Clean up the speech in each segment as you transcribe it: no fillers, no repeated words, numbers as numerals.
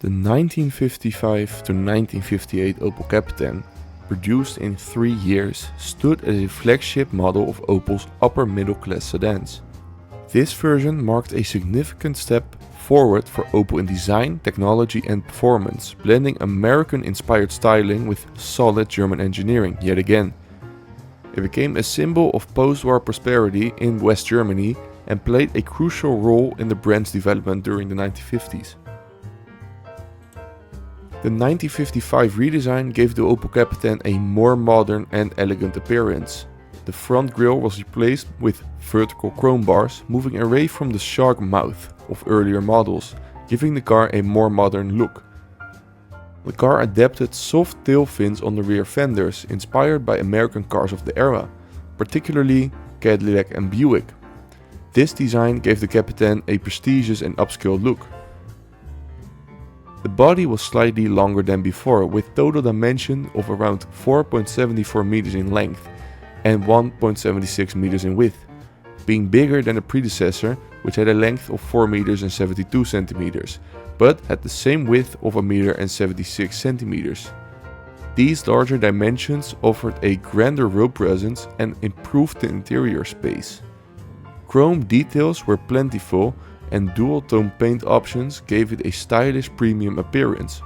The 1955 to 1958 Opel Kapitän, produced in 3 years, stood as a flagship model of Opel's upper middle class sedans. This version marked a significant step forward for Opel in design, technology and performance, blending American-inspired styling with solid German engineering yet again. It became a symbol of post-war prosperity in West Germany and played a crucial role in the brand's development during the 1950s. The 1955 redesign gave the Opel Kapitän a more modern and elegant appearance. The front grille was replaced with vertical chrome bars, moving away from the shark mouth of earlier models, giving the car a more modern look. The car adapted soft tail fins on the rear fenders, inspired by American cars of the era, particularly Cadillac and Buick. This design gave the Kapitän a prestigious and upscale look. The body was slightly longer than before, with total dimension of around 4.74 meters in length and 1.76 meters in width, being bigger than the predecessor, which had a length of 4 meters and 72 centimeters, but had the same width of 1 meter and 76 centimeters. These larger dimensions offered a grander road presence and improved the interior space. Chrome details were plentiful, and dual-tone paint options gave it a stylish premium appearance.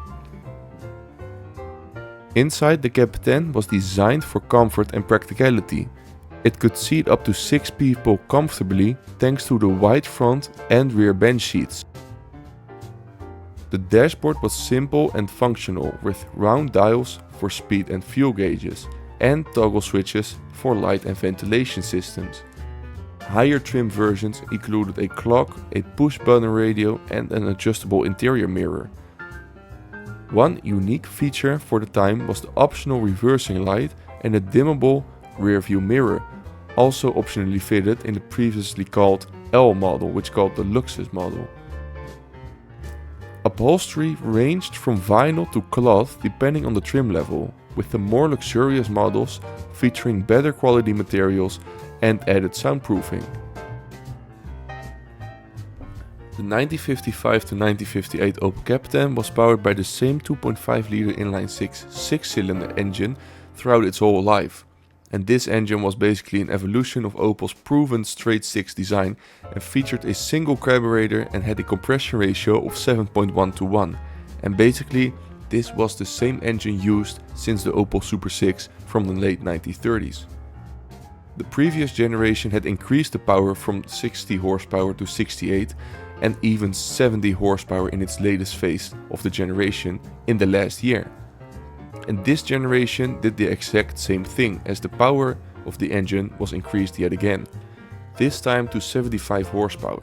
Inside, the Kapitän was designed for comfort and practicality. It could seat up to 6 people comfortably thanks to the wide front and rear bench seats. The dashboard was simple and functional, with round dials for speed and fuel gauges, and toggle switches for light and ventilation systems. Higher trim versions included a clock, a push-button radio and an adjustable interior mirror. One unique feature for the time was the optional reversing light and a dimmable rear-view mirror, also optionally fitted in the previously called L model, which called the Luxus model. Upholstery ranged from vinyl to cloth depending on the trim level, with the more luxurious models featuring better quality materials and added soundproofing. The 1955 to 1958 Opel Kapitän was powered by the same 2.5-liter inline-six six-cylinder engine throughout its whole life, and this engine was basically an evolution of Opel's proven straight-six design and featured a single carburetor and had a compression ratio of 7.1 to 1, and basically this was the same engine used since the Opel Super 6 from the late 1930s. The previous generation had increased the power from 60 horsepower to 68 and even 70 horsepower in its latest phase of the generation in the last year. And this generation did the exact same thing, as the power of the engine was increased yet again, this time to 75 horsepower.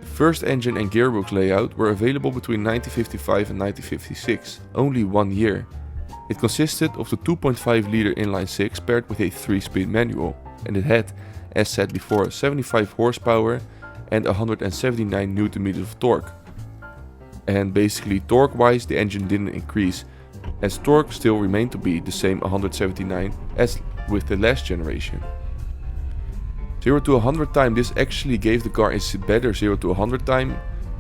The first engine and gearbox layout were available between 1955 and 1956, only 1 year. It consisted of the 2.5-liter inline-six paired with a 3-speed manual, and it had, as said before, 75 horsepower and 179 Nm of torque. And basically torque-wise the engine didn't increase, as torque still remained to be the same 179 as with the last generation. 0 to 100 time, this actually gave the car a better 0 to 100 time,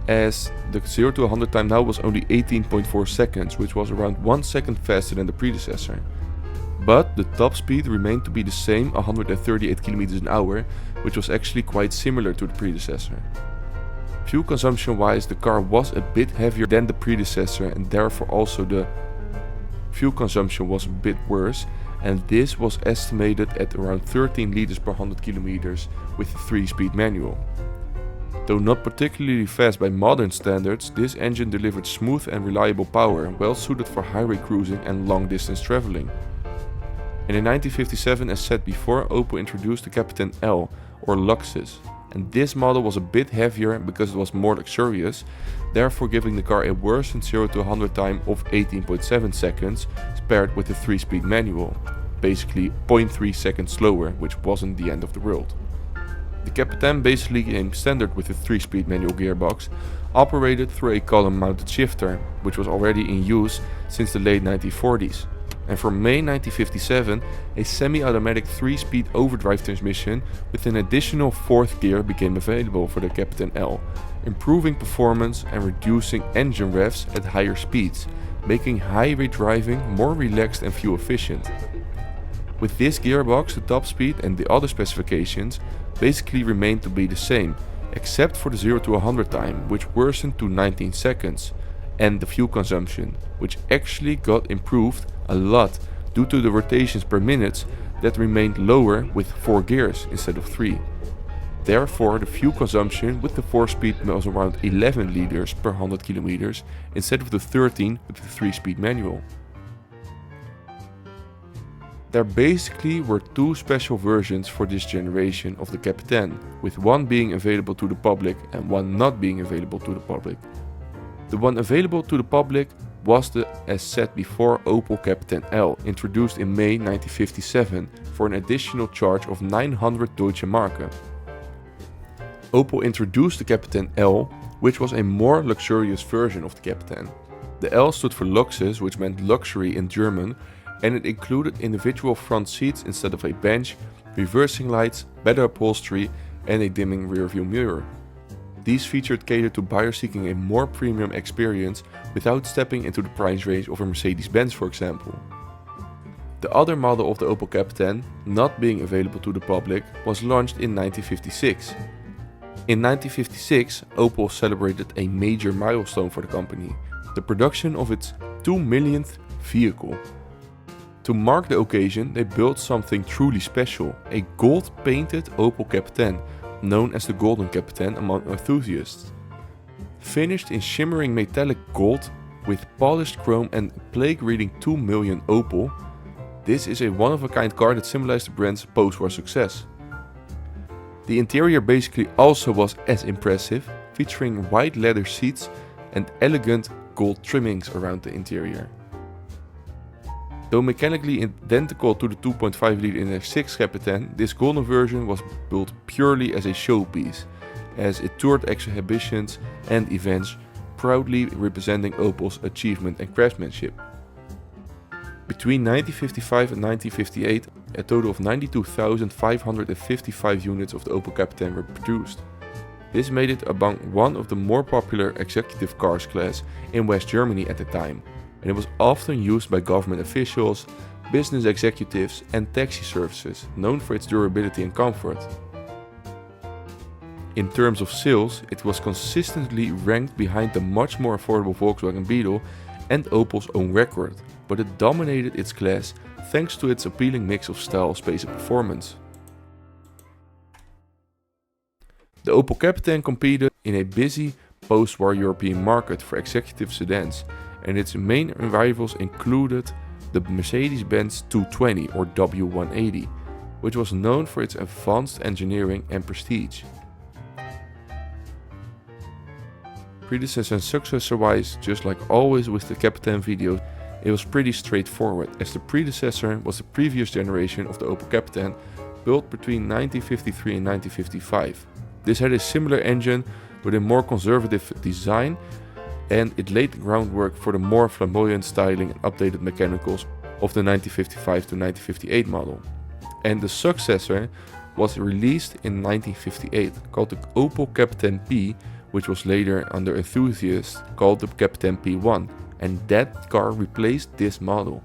as the 0 to 100 time now was only 18.4 seconds, which was around 1 second faster than the predecessor. But the top speed remained to be the same, 138 km an hour, which was actually quite similar to the predecessor. Fuel consumption wise, the car was a bit heavier than the predecessor, and therefore also the fuel consumption was a bit worse, and this was estimated at around 13 liters per 100 kilometers with a 3-speed manual. Though not particularly fast by modern standards, this engine delivered smooth and reliable power, well suited for highway cruising and long distance traveling. And in 1957, as said before, Opel introduced the Kapitän L, or Luxus, and this model was a bit heavier because it was more luxurious, therefore giving the car a worsened 0 to 100 time of 18.7 seconds, paired with a 3-speed manual, basically 0.3 seconds slower, which wasn't the end of the world. The Kapitän basically came standard with a 3-speed manual gearbox, operated through a column-mounted shifter, which was already in use since the late 1940s. and from May 1957 a semi-automatic 3-speed overdrive transmission with an additional 4th gear became available for the Kapitän L, improving performance and reducing engine revs at higher speeds, making highway driving more relaxed and fuel efficient. With this gearbox, the top speed and the other specifications basically remained to be the same, except for the 0 to 100 time, which worsened to 19 seconds, and the fuel consumption, which actually got improved a lot due to the rotations per minute that remained lower with 4 gears instead of 3. Therefore, the fuel consumption with the 4-speed was around 11 liters per 100 kilometers instead of the 13 with the 3-speed manual. There basically were 2 special versions for this generation of the Kapitän, with one being available to the public and one not being available to the public. The one available to the public was the, as said before, Opel Kapitän L, introduced in May 1957 for an additional charge of 900 Deutsche Marke. Opel introduced the Kapitän L, which was a more luxurious version of the Kapitän. The L stood for Luxus, which meant luxury in German, and it included individual front seats instead of a bench, reversing lights, better upholstery and a dimming rearview mirror. These features catered to buyers seeking a more premium experience without stepping into the price range of a Mercedes-Benz, for example. The other model of the Opel Kapitän, not being available to the public, was launched in 1956. In 1956, Opel celebrated a major milestone for the company, the production of its 2 millionth vehicle. To mark the occasion, they built something truly special, a gold-painted Opel Kapitän, known as the Golden Kapitän among enthusiasts. Finished in shimmering metallic gold with polished chrome and plaque reading 2 million Opel, this is a one-of-a-kind car that symbolized the brand's post-war success. The interior basically also was as impressive, featuring white leather seats and elegant gold trimmings around the interior. Though mechanically identical to the 2.5-liter inner 6 Kapitän, this golden version was built purely as a showpiece, as it toured exhibitions and events, proudly representing Opel's achievement and craftsmanship. Between 1955 and 1958, a total of 92,555 units of the Opel Kapitän were produced. This made it among one of the more popular executive cars class in West Germany at the time, and it was often used by government officials, business executives and taxi services, known for its durability and comfort. In terms of sales, it was consistently ranked behind the much more affordable Volkswagen Beetle and Opel's own record, but it dominated its class thanks to its appealing mix of style, space and performance. The Opel Kapitän competed in a busy post-war European market for executive sedans, and its main rivals included the Mercedes-Benz 220 or W180, which was known for its advanced engineering and prestige. Predecessor and successor-wise, just like always with the Kapitän videos, it was pretty straightforward, as the predecessor was the previous generation of the Opel Kapitän, built between 1953 and 1955. This had a similar engine with a more conservative design, and it laid the groundwork for the more flamboyant styling and updated mechanicals of the 1955 to 1958 model. And the successor was released in 1958, called the Opel Kapitän P, which was later under enthusiasts called the Kapitän P1, and that car replaced this model.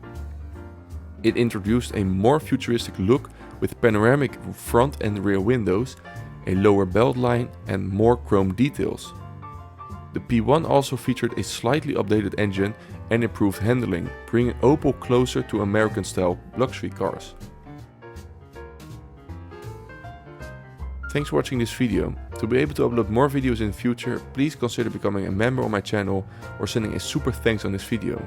It introduced a more futuristic look with panoramic front and rear windows, a lower belt line and more chrome details. The P1 also featured a slightly updated engine and improved handling, bringing Opel closer to American-style luxury cars. Thanks for watching this video. To be able to upload more videos in the future, please consider becoming a member of my channel or sending a super thanks on this video.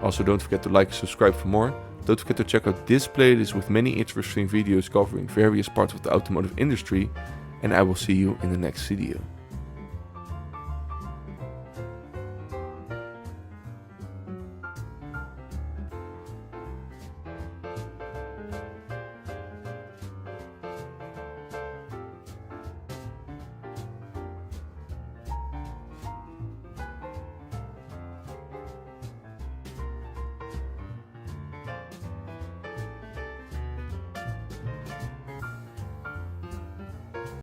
Also, don't forget to like and subscribe for more. Don't forget to check out this playlist with many interesting videos covering various parts of the automotive industry, and I will see you in the next video.